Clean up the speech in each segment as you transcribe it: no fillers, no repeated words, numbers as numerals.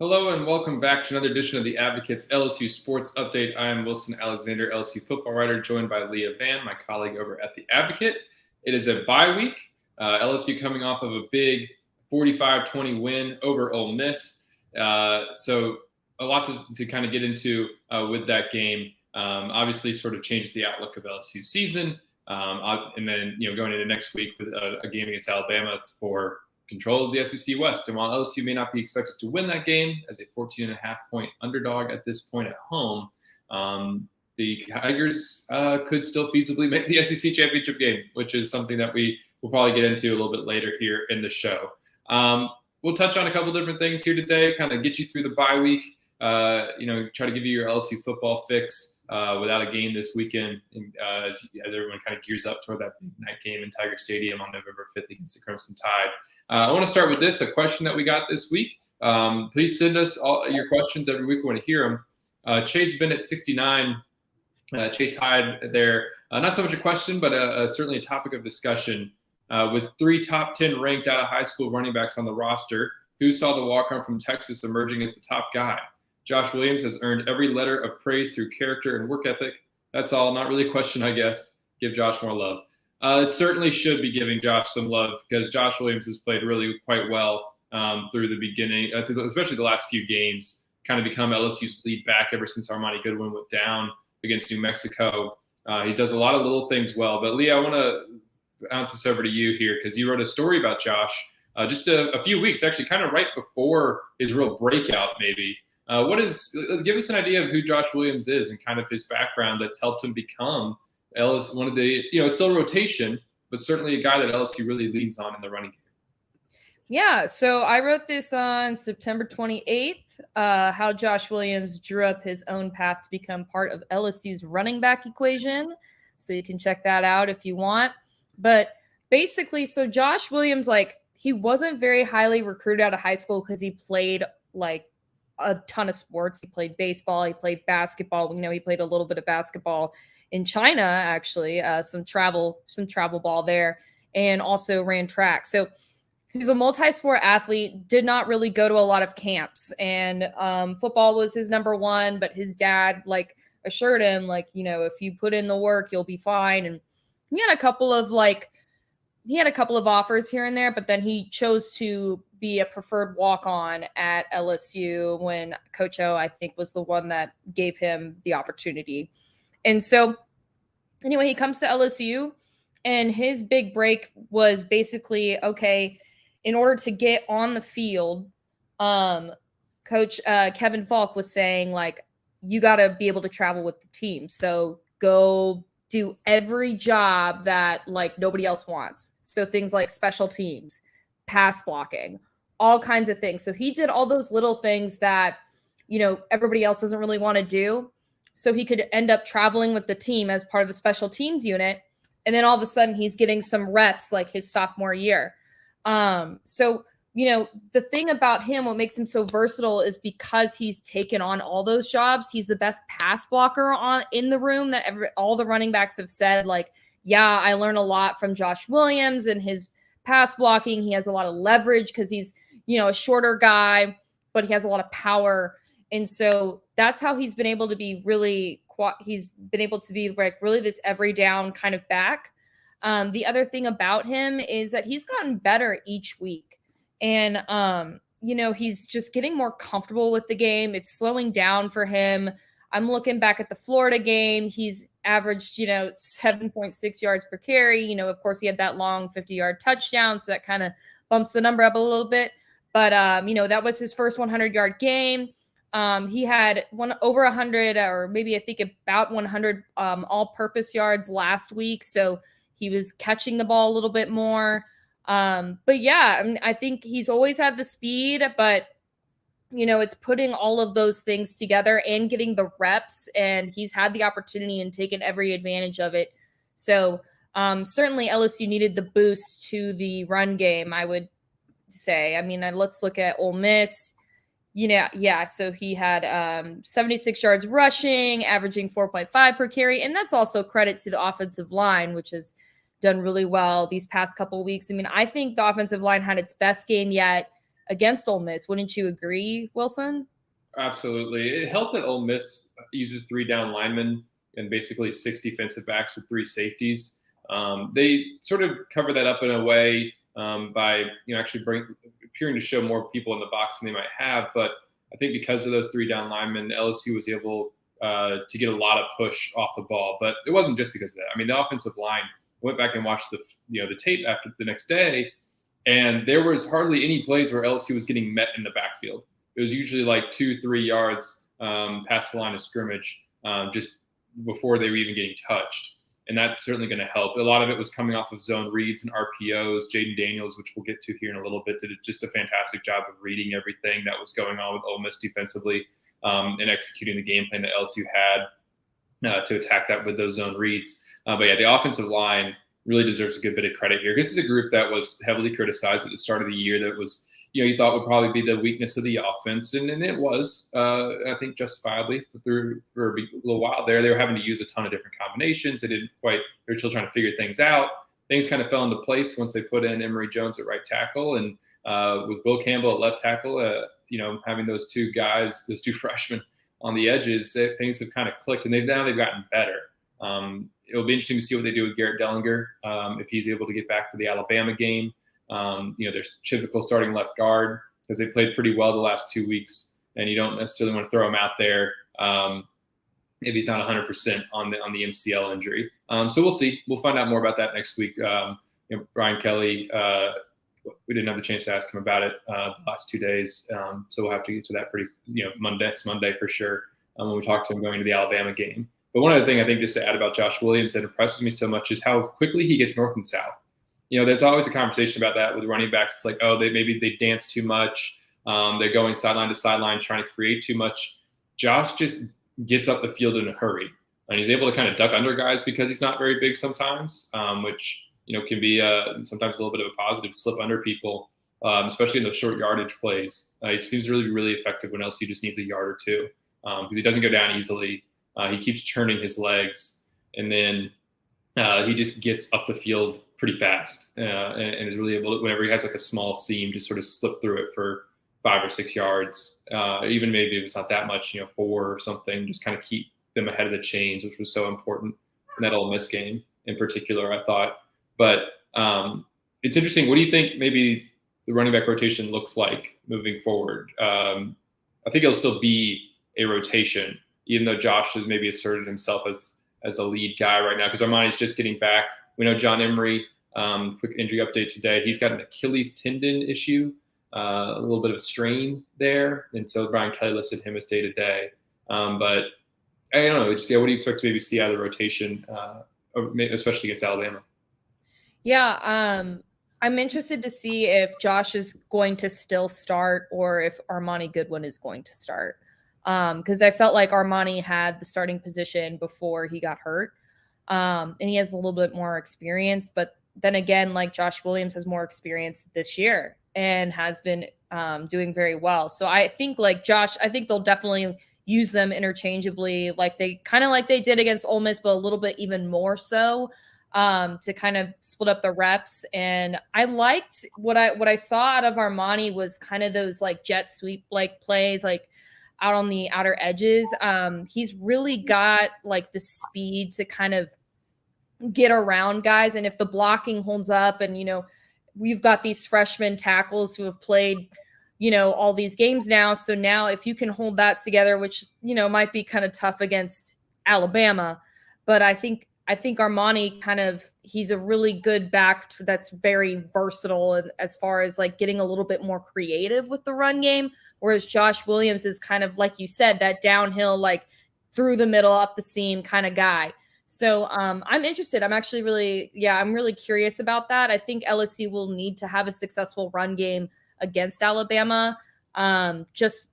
Hello and welcome back to another edition of the Advocates LSU Sports Update. I am Wilson Alexander, LSU football writer, joined by Leah Vann, my colleague over at the Advocate. It is a bye week. LSU coming off of a big 45-20 win over Ole Miss. So a lot to kind of get into with that game. Obviously, sort of changes the outlook of LSU's season. And then going into next week with a game against Alabama for control of the SEC West. And while LSU may not be expected to win that game as a 14.5-point underdog at this point at home, the Tigers could still feasibly make the SEC championship game, which is something that we will probably get into a little bit later here in the show. We'll touch on a couple different things here today, kind of get you through the bye week, try to give you your LSU football fix without a game this weekend as everyone kind of gears up toward that big night game in Tiger Stadium on November 5th against the Crimson Tide. I want to start with a question that we got this week. Please send us all your questions every week. We want to hear them. Chase Bennett 69, Chase Hyde there. Not so much a question, but certainly a topic of discussion. With 3 top 10 ranked out of high school running backs on the roster, who saw the walk-on from Texas emerging as the top guy? Josh Williams has earned every letter of praise through character and work ethic. That's all. Not really a question, I guess. Give Josh more love. It certainly should be giving Josh some love because Josh Williams has played really quite well through the beginning, especially the last few games, kind of become LSU's lead back ever since Armani Goodwin went down against New Mexico. He does a lot of little things well. But, Leah, I want to bounce this over to you here because you wrote a story about Josh just a few weeks, actually kind of right before his real breakout maybe. Give us an idea of who Josh Williams is and kind of his background that's helped him become one of the, it's still rotation, but certainly a guy that LSU really leans on in the running game. Yeah, so I wrote this on September 28th, how Josh Williams drew up his own path to become part of LSU's running back equation. So you can check that out if you want. But basically, so Josh Williams, he wasn't very highly recruited out of high school because he played a ton of sports. He played baseball, he played basketball. He played a little bit of basketball in China, actually, some travel ball there, and also ran track. So he's a multi-sport athlete, did not really go to a lot of camps, and football was his number one, but his dad assured him if you put in the work, you'll be fine. And he had a couple of offers here and there, but then he chose to be a preferred walk-on at LSU when Coach O, I think, was the one that gave him the opportunity. And so anyway, he comes to LSU, and his big break was basically, okay, in order to get on the field, Coach Kevin Falk was saying, you got to be able to travel with the team. So go do every job that nobody else wants. So things like special teams, pass blocking, all kinds of things. So he did all those little things that, everybody else doesn't really want to do. So he could end up traveling with the team as part of the special teams unit. And then all of a sudden he's getting some reps his sophomore year. So the thing about him, what makes him so versatile is because he's taken on all those jobs. He's the best pass blocker in the room that all the running backs have said, yeah, I learned a lot from Josh Williams and his pass blocking. He has a lot of leverage because he's, a shorter guy, but he has a lot of power. And so that's how he's been able to be really this every down kind of back. The other thing about him is that he's gotten better each week. And, he's just getting more comfortable with the game. It's slowing down for him. I'm looking back at the Florida game. He's averaged, 7.6 yards per carry. Of course, he had that long 50-yard touchdown, so that kind of bumps the number up a little bit. But, that was his first 100-yard game. He had over 100 or maybe I think about 100 all-purpose yards last week. So he was catching the ball a little bit more. But yeah, I think he's always had the speed, but it's putting all of those things together and getting the reps, and he's had the opportunity and taken every advantage of it. So certainly LSU needed the boost to the run game, I would say. Let's look at Ole Miss. Yeah. So he had 76 yards rushing, averaging 4.5 per carry. And that's also credit to the offensive line, which has done really well these past couple of weeks. I think the offensive line had its best game yet. against Ole Miss. Wouldn't you agree, Wilson? Absolutely. It helped that Ole Miss uses 3 down linemen and basically 6 defensive backs with 3 safeties. They sort of cover that up in a way by actually appearing to show more people in the box than they might have. But I think because of those 3 down linemen, LSU was able to get a lot of push off the ball. But it wasn't just because of that. I mean, the offensive line, went back and watched the tape after the next day, and there was hardly any plays where LSU was getting met in the backfield. It was usually like 2-3 yards past the line of scrimmage, just before they were even getting touched. And that's certainly going to help. A lot of it was coming off of zone reads and RPOs. Jaden Daniels, which we'll get to here in a little bit, did just a fantastic job of reading everything that was going on with Ole Miss defensively and executing the game plan that LSU had to attack that with those zone reads. But yeah, the offensive line really deserves a good bit of credit here. This is a group that was heavily criticized at the start of the year that was, you thought would probably be the weakness of the offense. And it was, I think, justifiably for a little while there. They were having to use a ton of different combinations. They were still trying to figure things out. Things kind of fell into place once they put in Emory Jones at right tackle. And with Will Campbell at left tackle, having those 2 guys, those 2 freshmen on the edges, things have kind of clicked. And they've gotten better. It'll be interesting to see what they do with Garrett Dellinger if he's able to get back for the Alabama game. Their typical starting left guard, because they played pretty well the last 2 weeks, and you don't necessarily want to throw him out there if he's not 100% on the MCL injury. So we'll see. We'll find out more about that next week. Brian Kelly, we didn't have the chance to ask him about it the last 2 days, so we'll have to get to that pretty next Monday for sure when we talk to him going to the Alabama game. But one other thing I think just to add about Josh Williams that impresses me so much is how quickly he gets north and south. There's always a conversation about that with running backs. It's like, maybe they dance too much. They're going sideline to sideline, trying to create too much. Josh just gets up the field in a hurry, and he's able to kind of duck under guys because he's not very big sometimes, which can be sometimes a little bit of a positive, slip under people, especially in those short yardage plays. He seems really, really effective when LSU just needs a yard or two because he doesn't go down easily. He keeps churning his legs, and then he just gets up the field pretty fast and is really able to, whenever he has like a small seam, just sort of slip through it for 5 or 6 yards, even maybe if it's not that much, 4 or something, just kind of keep them ahead of the chains, which was so important in that Ole Miss game in particular, I thought. But it's interesting. What do you think maybe the running back rotation looks like moving forward? I think it'll still be a rotation, even though Josh has maybe asserted himself as a lead guy right now, because Armani's just getting back. We know John Emery, quick injury update today. He's got an Achilles tendon issue, a little bit of a strain there. And so Brian Kelly listed him as day-to-day. But I don't know. What do you expect to maybe see out of the rotation, especially against Alabama? Yeah, I'm interested to see if Josh is going to still start or if Armani Goodwin is going to start. Because I felt like Armani had the starting position before he got hurt. And he has a little bit more experience. But then again, like Josh Williams has more experience this year and has been doing very well. So I think they'll definitely use them interchangeably, like they did against Ole Miss, but a little bit even more so to kind of split up the reps. And I liked what I saw out of Armani was kind of those like jet sweep like plays, like out on the outer edges. He's really got like the speed to kind of get around guys. And if the blocking holds up and, we've got these freshman tackles who have played, all these games now. So now if you can hold that together, which, might be kind of tough against Alabama, but I think Armani he's a really good back that's very versatile as far as like getting a little bit more creative with the run game. Whereas Josh Williams is kind of, like you said, that downhill, like through the middle, up the seam kind of guy. So I'm interested. I'm actually I'm really curious about that. I think LSU will need to have a successful run game against Alabama, just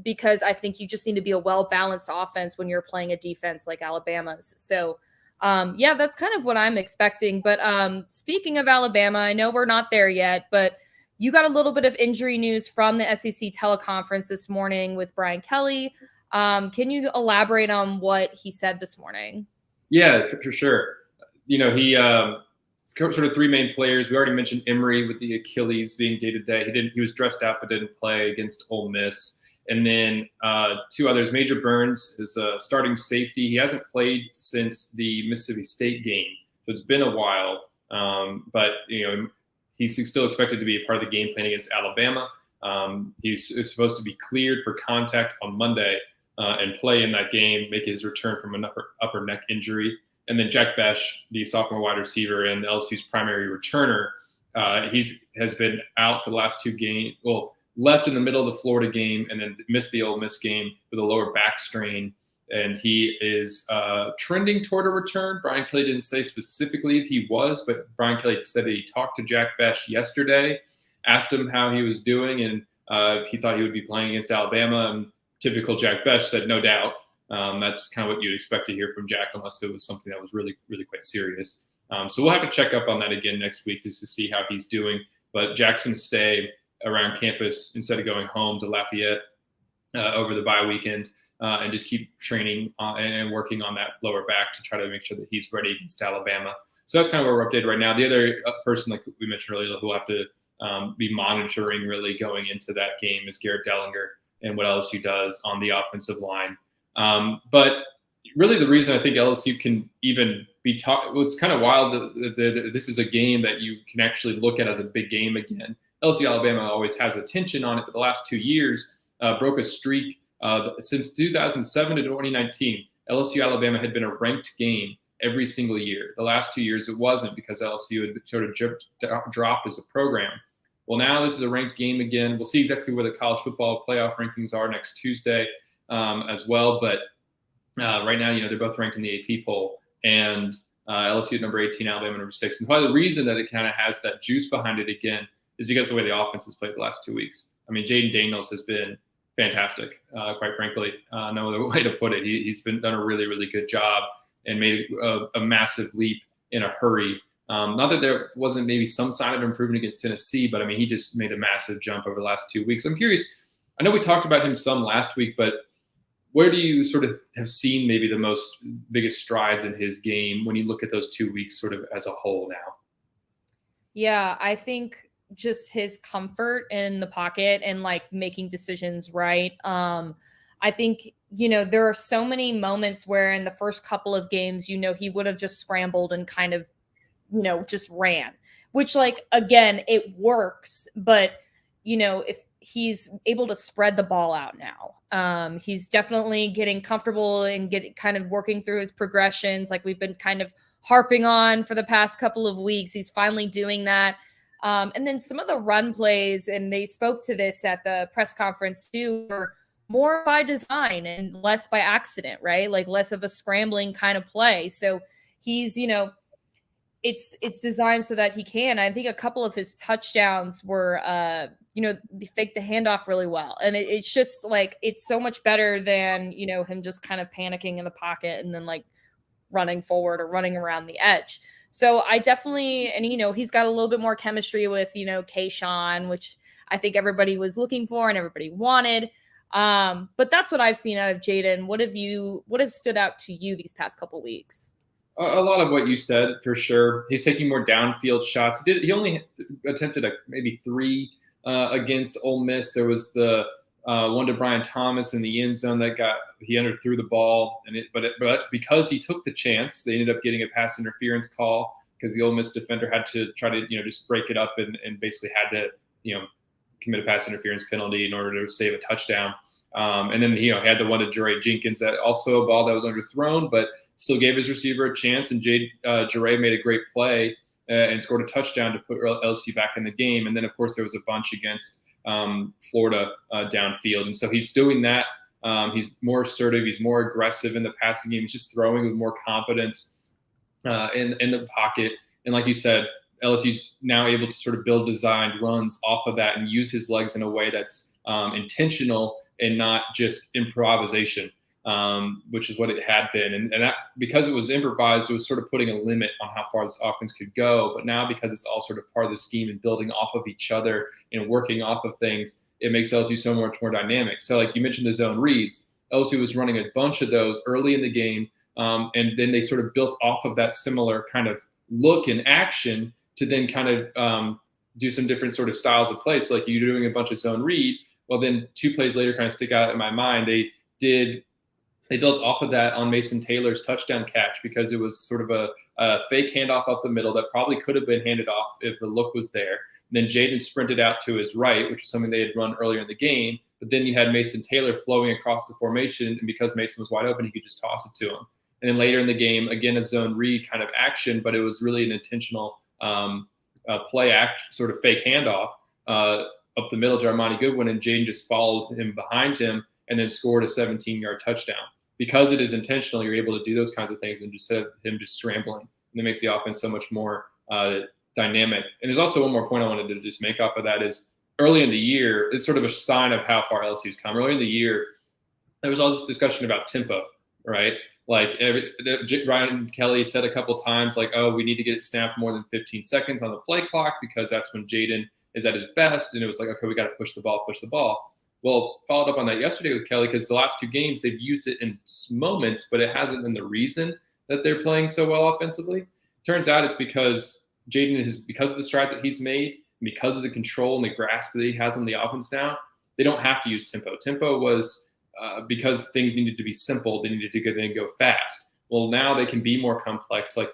because I think you just need to be a well-balanced offense when you're playing a defense like Alabama's. So that's kind of what I'm expecting. But speaking of Alabama, I know we're not there yet, but you got a little bit of injury news from the SEC teleconference this morning with Brian Kelly. Can you elaborate on what he said this morning? Yeah, for sure. He sort of three main players. We already mentioned Emery with the Achilles being day-to-day. He was dressed out but didn't play against Ole Miss. And then two others, Major Burns is a starting safety. He hasn't played since the Mississippi State game, so it's been a while. But he's still expected to be a part of the game plan against Alabama. He's supposed to be cleared for contact on Monday and play in that game, make his return from an upper neck injury. And then Jack Besh, the sophomore wide receiver and LSU's primary returner, has been out for the last two games. Well, left in the middle of the Florida game and then missed the Ole Miss game with a lower back strain. And he is trending toward a return. Brian Kelly didn't say specifically if he was, but Brian Kelly said that he talked to Jack Besh yesterday, asked him how he was doing, and if he thought he would be playing against Alabama. And typical Jack Besh said, no doubt. That's kind of what you'd expect to hear from Jack, unless it was something that was really, really quite serious. So we'll have to check up on that again next week just to see how he's doing. But Jack's going to stay around campus instead of going home to Lafayette over the bye weekend and just keep training and working on that lower back to try to make sure that he's ready against Alabama. So that's kind of where we're updated right now. The other person, like we mentioned earlier, who will have to be monitoring really going into that game is Garrett Dellinger and what LSU does on the offensive line. But really the reason I think LSU can even be it's kind of wild that this is a game that you can actually look at as a big game again. LSU Alabama always has attention on it, but the last 2 years broke a streak. Since 2007 to 2019, LSU Alabama had been a ranked game every single year. The last 2 years it wasn't because LSU had sort of dropped as a program. Well, now this is a ranked game again. We'll see exactly where the college football playoff rankings are next Tuesday as well. But right now, they're both ranked in the AP poll, and LSU at number 18, Alabama number 6. And probably the reason that it kind of has that juice behind it again is because of the way the offense has played the last 2 weeks. I mean, Jaden Daniels has been fantastic, quite frankly. No other way to put it. He's done a really, really good job and made a massive leap in a hurry. Not that there wasn't maybe some sign of improvement against Tennessee, but I mean, he just made a massive jump over the last 2 weeks. I'm curious. I know we talked about him some last week, but where do you sort of have seen maybe the biggest strides in his game when you look at those 2 weeks sort of as a whole now? Yeah, I think just his comfort in the pocket and like making decisions right. I think, there are so many moments where in the first couple of games, he would have just scrambled and kind of, just ran, which again, it works. But, if he's able to spread the ball out now, he's definitely getting comfortable and kind of working through his progressions. Like we've been kind of harping on for the past couple of weeks. He's finally doing that. And then some of the run plays, and they spoke to this at the press conference too, were more by design and less by accident, right? Like less of a scrambling kind of play. So he's, it's designed so that he can. I think a couple of his touchdowns were, they faked the handoff really well. And it's just like, it's so much better than, him just kind of panicking in the pocket and then like running forward or running around the edge. So I definitely, and he's got a little bit more chemistry with, Kayshawn, which I think everybody was looking for and everybody wanted. But that's what I've seen out of Jaden. What has stood out to you these past couple of weeks? A lot of what you said, for sure. He's taking more downfield shots. He only attempted maybe 3 against Ole Miss. There was the one to Brian Thomas in the end zone that he underthrew the ball, but because he took the chance, they ended up getting a pass interference call because the Ole Miss defender had to try to just break it up and basically had to commit a pass interference penalty in order to save a touchdown. And then he had the one to Jure Jenkins, that also a ball that was underthrown, but still gave his receiver a chance. And Jure made a great play and scored a touchdown to put LSU back in the game. And then, of course, there was a bunch against Florida downfield. And so he's doing that. He's more assertive. He's more aggressive in the passing game. He's just throwing with more confidence in the pocket. And like you said, LSU's now able to sort of build designed runs off of that and use his legs in a way that's intentional and not just improvisation, which is what it had been. And that, because it was improvised, it was sort of putting a limit on how far this offense could go. But now, because it's all sort of part of the scheme and building off of each other and working off of things, it makes LSU so much more dynamic. So like you mentioned, the zone reads, LSU was running a bunch of those early in the game. And then they sort of built off of that similar kind of look and action to then kind of do some different sort of styles of play. So like you're doing a bunch of zone read. Well, then 2 plays later kind of stick out in my mind. They built off of that on Mason Taylor's touchdown catch because it was sort of a fake handoff up the middle that probably could have been handed off if the look was there. And then Jaden sprinted out to his right, which is something they had run earlier in the game. But then you had Mason Taylor flowing across the formation, and because Mason was wide open, he could just toss it to him. And then later in the game, again, a zone read kind of action, but it was really an intentional play act, sort of fake handoff up the middle to Armani Goodwin, and Jaden just followed him behind him and then scored a 17-yard touchdown. Because it is intentional, you're able to do those kinds of things and just have him just scrambling. And it makes the offense so much more dynamic. And there's also one more point I wanted to just make off of that is early in the year, it's sort of a sign of how far LSU's come. Early in the year, there was all this discussion about tempo, right? Like Ryan Kelly said a couple times, like, oh, we need to get it snapped more than 15 seconds on the play clock because that's when Jaden is at his best. And it was like, okay, we got to push the ball. Well, followed up on that yesterday with Kelly because the last 2 games they've used it in moments, but it hasn't been the reason that they're playing so well offensively. Turns out it's because Jaden because of the strides that he's made, because of the control and the grasp that he has on the offense now, they don't have to use tempo. Tempo was because things needed to be simple, they needed to then go fast. Well, now they can be more complex, like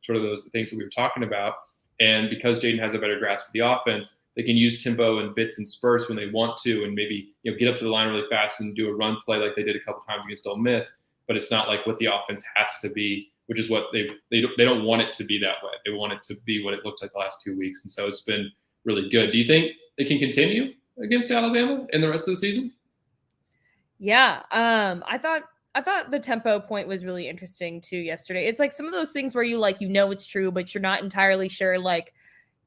sort of those things that we were talking about. And because Jaden has a better grasp of the offense, they can use tempo and bits and spurts when they want to, and maybe get up to the line really fast and do a run play like they did a couple times against Ole Miss. But it's not like what the offense has to be, which is what they don't want it to be that way. They want it to be what it looked like the last 2 weeks, and so it's been really good. Do you think they can continue against Alabama in the rest of the season? Yeah, I thought the tempo point was really interesting too yesterday. It's like some of those things where it's true, but you're not entirely sure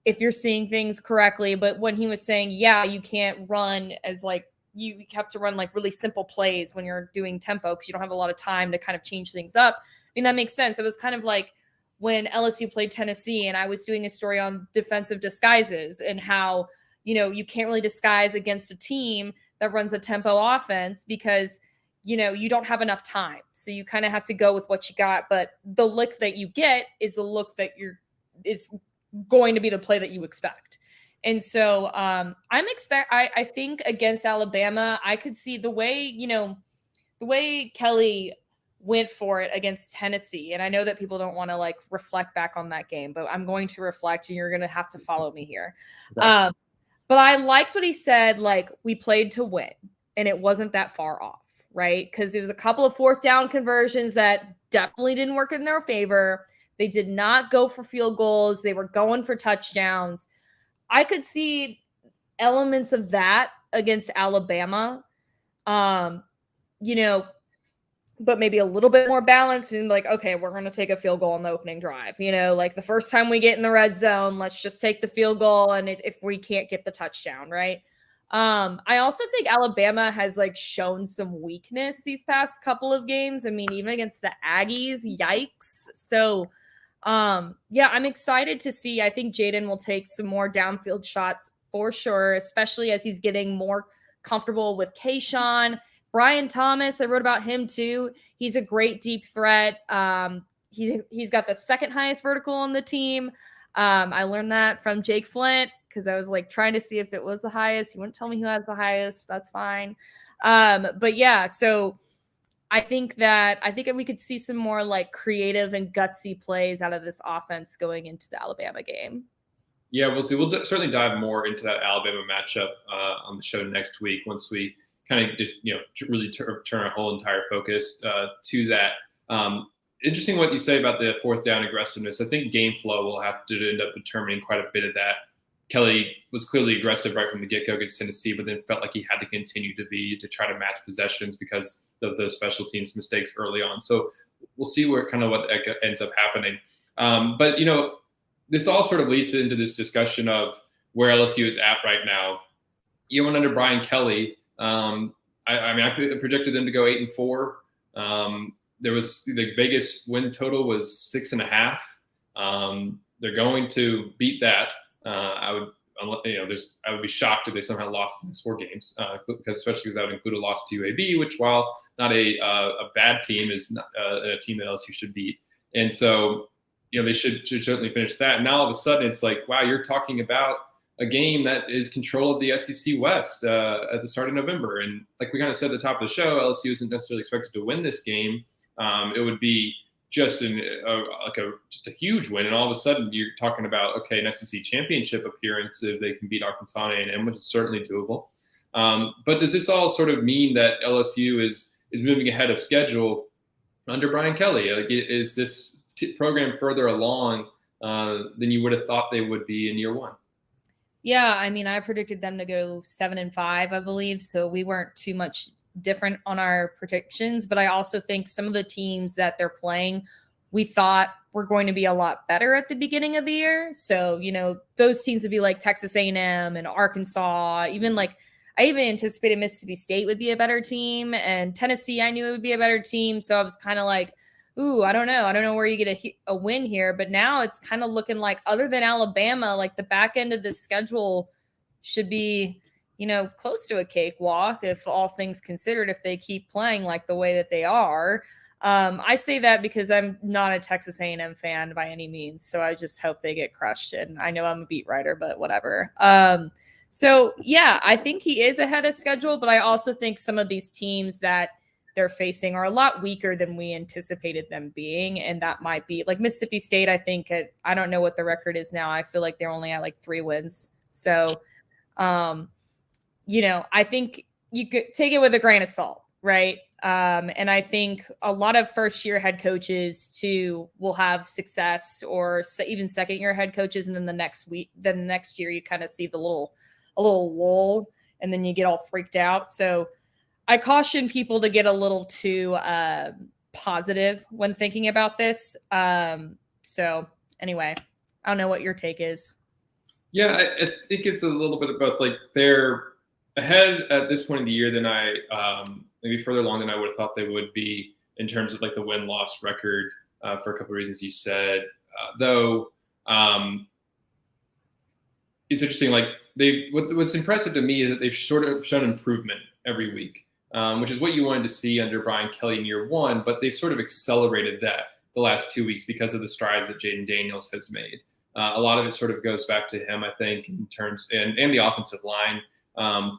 if you're seeing things correctly. But when he was saying, yeah, you can't run as you have to run really simple plays when you're doing tempo because you don't have a lot of time to kind of change things up. I mean, that makes sense. It was kind of like when LSU played Tennessee and I was doing a story on defensive disguises and how, you can't really disguise against a team that runs a tempo offense because, you don't have enough time. So you kind of have to go with what you got. But the look that you get is the look that is going to be the play that you expect. And so I think against Alabama, I could see the way Kelly went for it against Tennessee. And I know that people don't want to reflect back on that game, but I'm going to reflect and you're going to have to follow me here. Right. But I liked what he said, we played to win and it wasn't that far off, right? Because it was a couple of 4th down conversions that definitely didn't work in their favor. They did not go for field goals. They were going for touchdowns. I could see elements of that against Alabama, but maybe a little bit more balanced and okay, we're going to take a field goal on the opening drive. The first time we get in the red zone, let's just take the field goal. And if we can't get the touchdown, right? I also think Alabama has shown some weakness these past couple of games. I mean, even against the Aggies, yikes. So, yeah, I'm excited to see. I think Jaden will take some more downfield shots for sure, especially as he's getting more comfortable with Kayshawn. Brian Thomas, I wrote about him too. He's a great deep threat. He's got the 2nd highest vertical on the team. I learned that from Jake Flint because I was trying to see if it was the highest. He wouldn't tell me who has the highest. That's fine. But yeah, so I think we could see some more creative and gutsy plays out of this offense going into the Alabama game. Yeah, we'll see. We'll certainly dive more into that Alabama matchup on the show next week once we kind of just, really turn our whole entire focus to that. Interesting what you say about the 4th down aggressiveness. I think game flow will have to end up determining quite a bit of that. Kelly was clearly aggressive right from the get-go against Tennessee, but then felt like he had to continue to try to match possessions because of those special teams mistakes early on. So we'll see what ends up happening. But, this all sort of leads into this discussion of where LSU is at right now. Even under Brian Kelly, I projected them to go 8-4. There was the Vegas win total was 6.5. They're going to beat that. I would be shocked if they somehow lost in these 4 games, especially because that would include a loss to UAB, which, while not a bad team, is not a team that LSU should beat. And so they should certainly finish that. And now all of a sudden it's like, wow, you're talking about a game that is control of the SEC West at the start of November. And like we kind of said at the top of the show, LSU isn't necessarily expected to win this game. It would be just just a huge win. And all of a sudden you're talking about, okay, an SEC championship appearance if they can beat Arkansas and A&M, which is certainly doable. But does this all sort of mean that LSU is moving ahead of schedule under Brian Kelly? Like, is this program further along than you would have thought they would be in year one? Yeah, I mean, I predicted them to go 7-5, I believe. So we weren't too much different on our predictions. But I also think some of the teams that they're playing, we thought were going to be a lot better at the beginning of the year. So, those teams would be like Texas A&M and Arkansas. I even anticipated Mississippi State would be a better team. And Tennessee, I knew it would be a better team. So I was kind of like, ooh, I don't know. I don't know where you get a win here. But now it's kind of looking like, other than Alabama, like the back end of the schedule should be, close to a cakewalk if all things considered, if they keep playing like the way that they are. I say that because I'm not a Texas A&M fan by any means. So I just hope they get crushed. And I know I'm a beat writer, but whatever. So, yeah, I think he is ahead of schedule. But I also think some of these teams that they're facing are a lot weaker than we anticipated them being. And that might be like Mississippi State. I think I don't know what the record is now. I feel like they're only at like 3 wins. So, I think you could take it with a grain of salt, right? And I think a lot of first-year head coaches too will have success, or even second-year head coaches, and then the next year you kind of see a little lull, and then you get all freaked out. So I caution people to get a little too positive when thinking about this. So anyway, I don't know what your take is. Yeah, I think it's a little bit about like they're ahead at this point in the year than I maybe further along than I would have thought they would be in terms of like the win-loss record for a couple of reasons you said. Though it's interesting, like what's impressive to me is that they've sort of shown improvement every week, which is what you wanted to see under Brian Kelly in year one, but they've sort of accelerated that the last 2 weeks because of the strides that Jaden Daniels has made. A lot of it sort of goes back to him, I think, in terms and the offensive line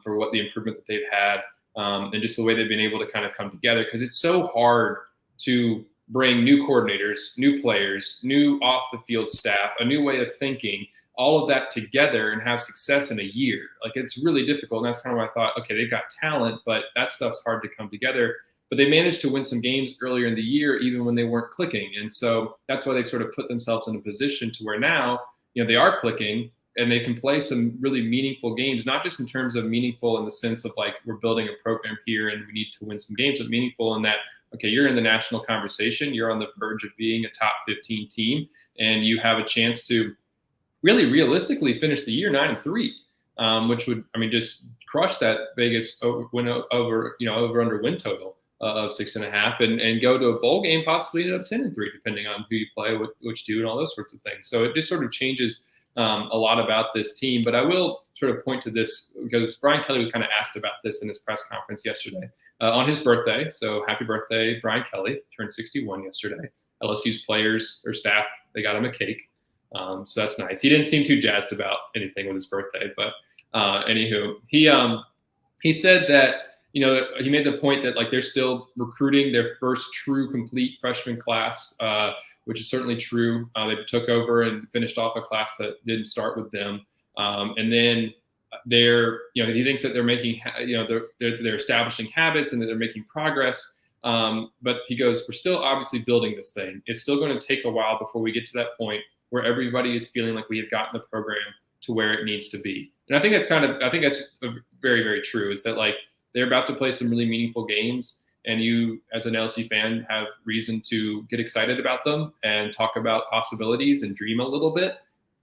for what the improvement that they've had and just the way they've been able to kind of come together, because it's so hard to bring new coordinators, new players, new off the field staff, a new way of thinking, all of that together and have success in a year. Like, it's really difficult. And that's kind of why I thought, okay, they've got talent, but that stuff's hard to come together. But they managed to win some games earlier in the year, even when they weren't clicking. And so that's why they've sort of put themselves in a position to where now, they are clicking and they can play some really meaningful games, not just in terms of meaningful in the sense of like, we're building a program here and we need to win some games, but meaningful in that, okay, you're in the national conversation, you're on the verge of being a top 15 team, and you have a chance to really realistically finish the year 9-3, which would, just crush that Vegas over under win total of 6.5 and go to a bowl game, possibly end up 10-3, depending on who you play, which do, and all those sorts of things. So it just sort of changes a lot about this team. But I will sort of point to this because Brian Kelly was kind of asked about this in his press conference yesterday on his birthday. So happy birthday, Brian Kelly, turned 61 yesterday. LSU's players or staff, they got him a cake. So that's nice. He didn't seem too jazzed about anything with his birthday, but anywho, he said that, he made the point that like they're still recruiting their first true complete freshman class, which is certainly true. They took over and finished off a class that didn't start with them. And then he thinks that they're making, they're establishing habits and that they're making progress. But he goes, we're still obviously building this thing. It's still going to take a while before we get to that point where everybody is feeling like we have gotten the program to where it needs to be. And I think that's very, very true, is that like they're about to play some really meaningful games, and you as an LSU fan have reason to get excited about them and talk about possibilities and dream a little bit,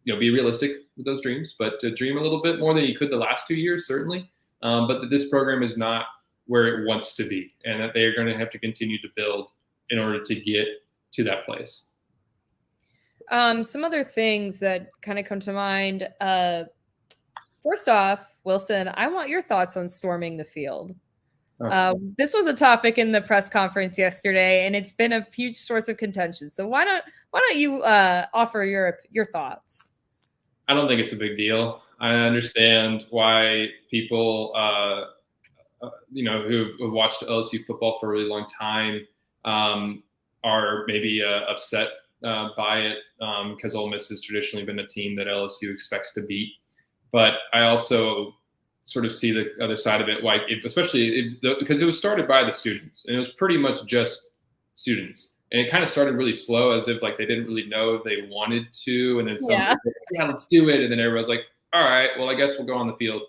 be realistic with those dreams, but to dream a little bit more than you could the last 2 years, certainly. But that this program is not where it wants to be, and that they are going to have to continue to build in order to get to that place. Some other things that kind of come to mind. First off, Wilson, I want your thoughts on storming the field. This was a topic in the press conference yesterday, and it's been a huge source of contention. So why don't you offer your thoughts? I don't think it's a big deal. I understand why people, who've watched LSU football for a really long time, are maybe upset by it because Ole Miss has traditionally been a team that LSU expects to beat. But I also sort of see the other side of it, because it was started by the students, and it was pretty much just students. And it kind of started really slow, as if like they didn't really know if they wanted to, and then let's do it, and then everybody's like, all right, well, I guess we'll go on the field.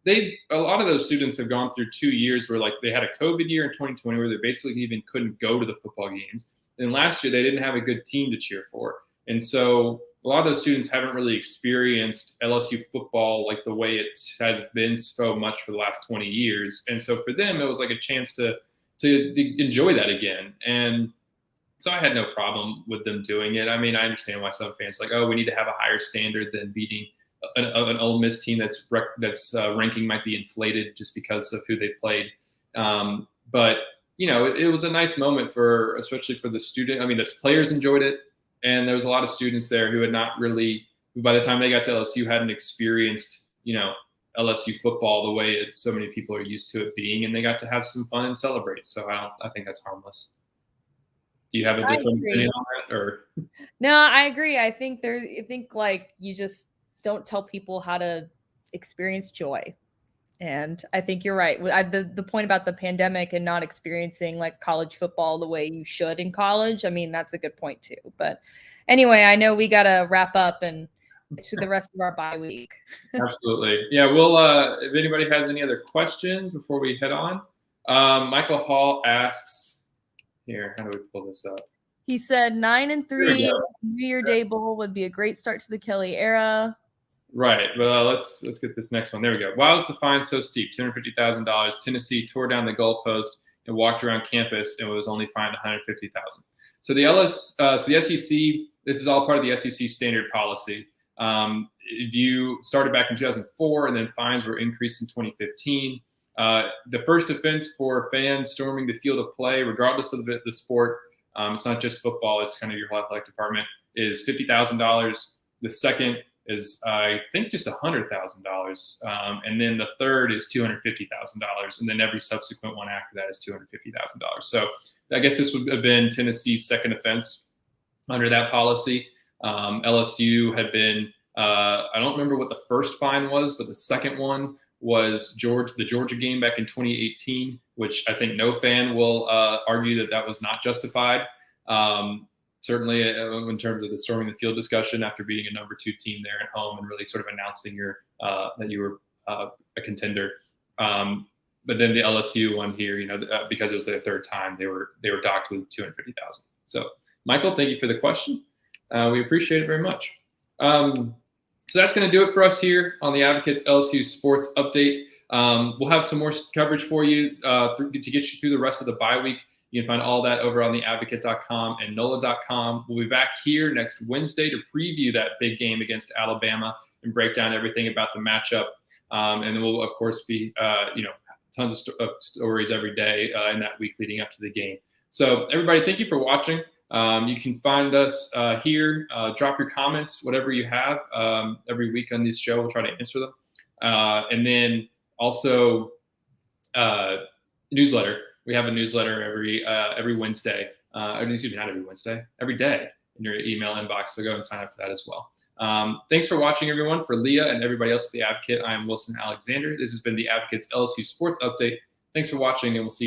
A lot of those students have gone through 2 years where like they had a COVID year in 2020 where they basically even couldn't go to the football games. And last year they didn't have a good team to cheer for. And so a lot of those students haven't really experienced LSU football like the way it has been so much for the last 20 years. And so for them, it was like a chance to enjoy that again. And so I had no problem with them doing it. I mean, I understand why some fans are like, oh, we need to have a higher standard than beating an Ole Miss team that's ranking might be inflated just because of who they played. But it was a nice moment especially for the student. I mean, the players enjoyed it, and there was a lot of students there who by the time they got to LSU, hadn't experienced LSU football the way so many people are used to it being, and they got to have some fun and celebrate. So I think that's harmless. Do you have a different opinion on that, or? No, I agree. I think like you just don't tell people how to experience joy. And I think you're right. The point about the pandemic and not experiencing like college football the way you should in college, I mean, that's a good point too. But anyway, I know we got to wrap up and get to the rest of our bye week. Absolutely. Yeah, we'll if anybody has any other questions before we head on. Michael Hall asks, here, how do we pull this up? He said 9-3 New Year Day Bowl would be a great start to the Kelly era. Right. Well, let's get this next one. There we go. Why was the fine so steep? $250,000. Tennessee tore down the goalpost and walked around campus and was only fined $150,000. So the SEC, this is all part of the SEC standard policy. If you started back in 2004, and then fines were increased in 2015. The first offense for fans storming the field of play, regardless of the sport, it's not just football, it's kind of your athletic department, is $50,000. The second is, I think, just $100,000. And then the third is $250,000. And then every subsequent one after that is $250,000. So I guess this would have been Tennessee's second offense under that policy. LSU had been, I don't remember what the first fine was, but the second one was the Georgia game back in 2018, which I think no fan will argue that was not justified. Certainly in terms of the storming the field discussion after beating a number 2 team there at home and really sort of announcing that you were a contender. But then the LSU one here, because it was their third time, they were docked with $250,000. So Michael, thank you for the question. We appreciate it very much. So that's going to do it for us here on the Advocates LSU Sports Update. We'll have some more coverage for you to get you through the rest of the bye week. You can find all that over on the advocate.com and NOLA.com. We'll be back here next Wednesday to preview that big game against Alabama and break down everything about the matchup. And then we'll, of course, be, tons of stories every day in that week leading up to the game. So everybody, thank you for watching. You can find us here. Drop your comments, whatever you have. Every week on this show, we'll try to answer them. And then also newsletter. We have a newsletter every Wednesday. Excuse me, not every Wednesday, every day in your email inbox. So go and sign up for that as well. Thanks for watching, everyone. For Leah and everybody else at The Advocate, I am Wilson Alexander. This has been The Advocate's LSU Sports Update. Thanks for watching, and we'll see you